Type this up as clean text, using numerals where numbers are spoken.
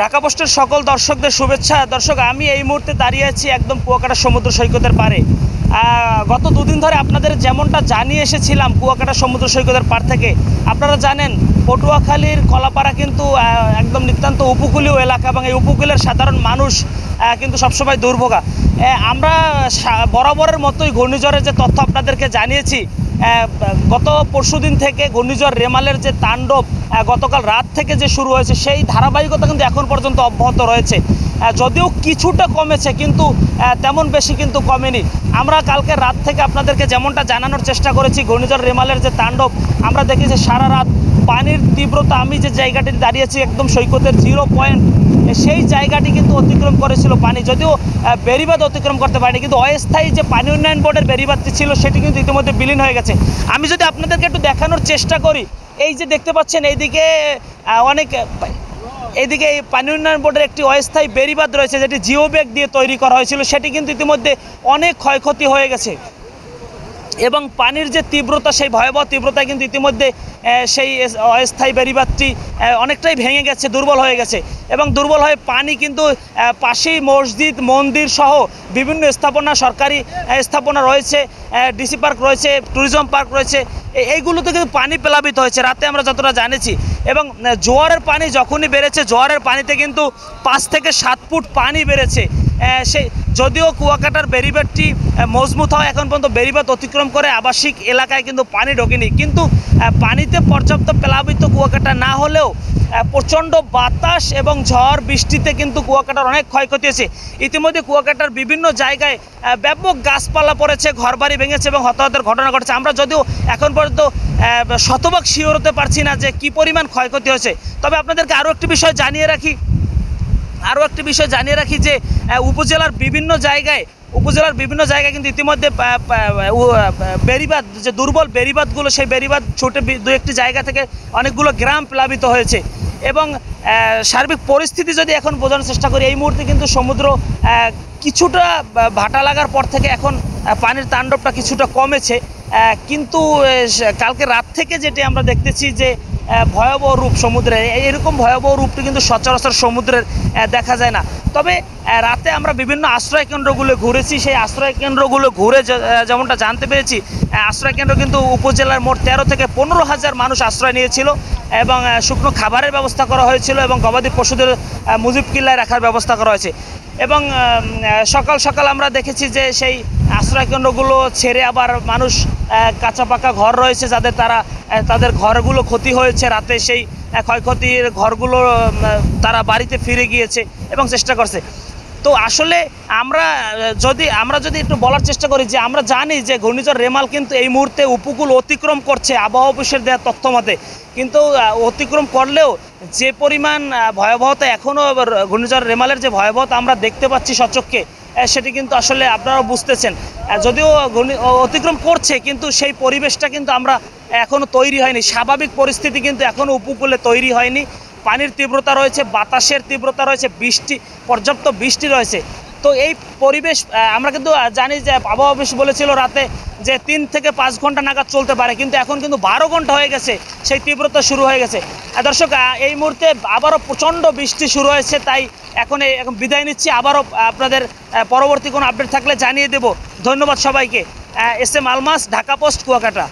ঢাকা পোস্টের সকল দর্শকদের শুভেচ্ছা। দর্শক, আমি এই মুহূর্তে দাঁড়িয়ে আছি একদম কুয়াকাটা সমুদ্র সৈকতের পারে। গত দুদিন ধরে আপনাদের যেমনটা জানিয়ে এসেছিলাম কুয়াকাটা সমুদ্র সৈকতের পার থেকে, আপনারা জানেন পটুয়াখালীর কলাপাড়া কিন্তু একদম নিতান্ত উপকূলীয় এলাকা এবং এই উপকূলের সাধারণ মানুষ কিন্তু সবসময় দুর্ভোগা। আমরা বরাবরের মতোই ঘূর্ণিঝড়ের যে তথ্য আপনাদেরকে জানিয়েছি, গত পরশুদিন থেকে ঘূর্ণিঝড় রেমালের যে তাণ্ডব গতকাল রাত থেকে যে শুরু হয়েছে সেই ধারাবাহিকতা কিন্তু এখন পর্যন্ত অব্যাহত রয়েছে। যদিও কিছুটা কমেছে কিন্তু তেমন বেশি কিন্তু কমেনি। আমরা কালকে রাত থেকে আপনাদেরকে যেমনটা জানানোর চেষ্টা করেছি, ঘূর্ণিঝড় রেমালের যে তাণ্ডব আমরা দেখেছি সারা রাত পানির তীব্রতা, আমি যে জায়গাটি দাঁড়িয়েছি একদম সৈকতের 0 পয়েন্ট, সেই জায়গাটি কিন্তু অতিক্রম করেছিল পানি। যদিও বেড়িবাঁধ অতিক্রম করতে পারেনি, কিন্তু অস্থায়ী যে পানি উন্নয়ন বোর্ডের বেড়িবাঁধটি ছিল সেটি কিন্তু ইতিমধ্যে বিলীন হয়ে গেছে। আমি যদি আপনাদেরকে একটু দেখানোর চেষ্টা করি, এই যে দেখতে পাচ্ছেন এইদিকে এইদিকে এই পানি উন্নয়ন বোর্ডের একটি অস্থায়ী বেড়িবাঁধ রয়েছে, যেটি জিও ব্যাগ দিয়ে তৈরি করা হয়েছিল, সেটি কিন্তু ইতিমধ্যে অনেক ক্ষয়ক্ষতি হয়ে গেছে এবং পানির যে তীব্রতা, সেই ভয়াবহ তীব্রতায় কিন্তু ইতিমধ্যে সেই অস্থায়ী বেড়িবাঁধটি অনেকটাই ভেঙে গেছে, দুর্বল হয়ে গেছে এবং দুর্বল হয়ে পানি কিন্তু পাশেই মসজিদ মন্দির সহ বিভিন্ন স্থাপনা, সরকারি স্থাপনা রয়েছে, ডিসি পার্ক রয়েছে, ট্যুরিজম পার্ক রয়েছে, এইগুলোতে কিন্তু পানি প্লাবিত হয়েছে রাতে আমরা যতটা জানেছি। এবং জোয়ারের পানি যখনই বেড়েছে, জোয়ারের পানিতে কিন্তু 5 থেকে 7 ফুট পানি বেড়েছে। সেই যদিও কুয়াকাটার বেড়িবাঁধটি মজবুত হয়, এখন পর্যন্ত বেড়িবাঁধ অতিক্রম করে আবাসিক এলাকায় কিন্তু পানি ঢোকেনি, কিন্তু পানিতে পর্যাপ্ত প্লাবিত কুয়াকাটা না হলেও প্রচণ্ড বাতাস এবং ঝড় বৃষ্টিতে কিন্তু কুয়াকাটার অনেক ক্ষয়ক্ষতি হয়েছে। ইতিমধ্যে কুয়াকাটার বিভিন্ন জায়গায় ব্যাপক গাছপালা পড়েছে, ঘরবাড়ি ভেঙেছে এবং হতাহতের ঘটনা ঘটেছে। আমরা যদিও এখন পর্যন্ত শতভাগ শিওর হতে পারছি না যে কী পরিমাণ ক্ষয়ক্ষতি হয়েছে। তবে আপনাদেরকে আরও একটি বিষয় জানিয়ে রাখি যে উপজেলার বিভিন্ন জায়গায় কিন্তু ইতিমধ্যে বেড়িবাঁধ, যে দুর্বল বেড়িবাঁধগুলো, সেই বেড়িবাঁধ ছুটে 2-1টি জায়গা থেকে অনেকগুলো গ্রাম প্লাবিত হয়েছে। এবং সার্বিক পরিস্থিতি যদি এখন বোঝানোর চেষ্টা করি, এই মুহূর্তে কিন্তু সমুদ্র কিছুটা ভাটা লাগার পর থেকে এখন পানির তাণ্ডবটা কিছুটা কমেছে, কিন্তু কালকে রাত থেকে যেটি আমরা দেখতেছি যে ভয়াবহ রূপ সমুদ্রের, এরকম ভয়াবহ রূপটি কিন্তু সচরাচর সমুদ্রের দেখা যায় না। তবে রাতে আমরা বিভিন্ন আশ্রয়কেন্দ্রগুলো ঘুরেছি, সেই আশ্রয়কেন্দ্রগুলো ঘুরে যেমনটা জানতে পেরেছি, আশ্রয়কেন্দ্র কিন্তু উপজেলার মোট 13 থেকে 15 হাজার মানুষ আশ্রয় নিয়েছিল এবং শুকনো খাবারের ব্যবস্থা করা হয়েছিল এবং গবাদি পশুদের মুজিব কিল্লায় রাখার ব্যবস্থা করা হয়েছে। এবং সকাল সকাল আমরা দেখেছি যে সেই আশ্রয়কেন্দ্রগুলো ছেড়ে আবার মানুষ, কাঁচা পাকা ঘর রয়েছে তাদের ঘরগুলো ক্ষতি হয়েছে রাতে, সেই ক্ষয়ক্ষতির ঘরগুলো তারা বাড়িতে ফিরে গিয়েছে এবং চেষ্টা করছে। তো আসলে আমরা যদি একটু বলার চেষ্টা করি যে আমরা জানি যে ঘূর্ণিঝড় রেমাল কিন্তু এই মুহূর্তে উপকূল অতিক্রম করছে আবহাওয়া অফিসের দেওয়া তথ্য মতে, কিন্তু অতিক্রম করলেও যে পরিমাণ ভয়াবহতা এখনও ঘূর্ণিঝড় রেমালের যে ভয়াবহতা আমরা দেখতে পাচ্ছি সচক্ষে, সেটি কিন্তু আসলে আপনারাও বুঝতেছেন। যদিও অতিক্রম করছে কিন্তু সেই পরিবেশটা কিন্তু আমরা এখনও তৈরি হয়নি, স্বাভাবিক পরিস্থিতি কিন্তু এখনও উপকূলে তৈরি হয়নি। পানির তীব্রতা রয়েছে, বাতাসের তীব্রতা রয়েছে, পর্যাপ্ত বৃষ্টি রয়েছে। তো এই পরিবেশ আমরা কিন্তু জানি যে আবহাওয়া অফিস বলেছিল রাতে যে 3 থেকে 5 ঘন্টা নাগাদ চলতে পারে, কিন্তু এখন কিন্তু 12 ঘন্টা হয়ে গেছে, সেই তীব্রতা শুরু হয়ে গেছে। দর্শক, এই মুহূর্তে আবারও প্রচণ্ড বৃষ্টি শুরু হয়েছে, তাই এখন বিদায় নিচ্ছি। আবারও আপনাদের পরবর্তী কোনো আপডেট থাকলে জানিয়ে দেব। ধন্যবাদ সবাইকে। S M Almas, Dhaka post, Kuakata.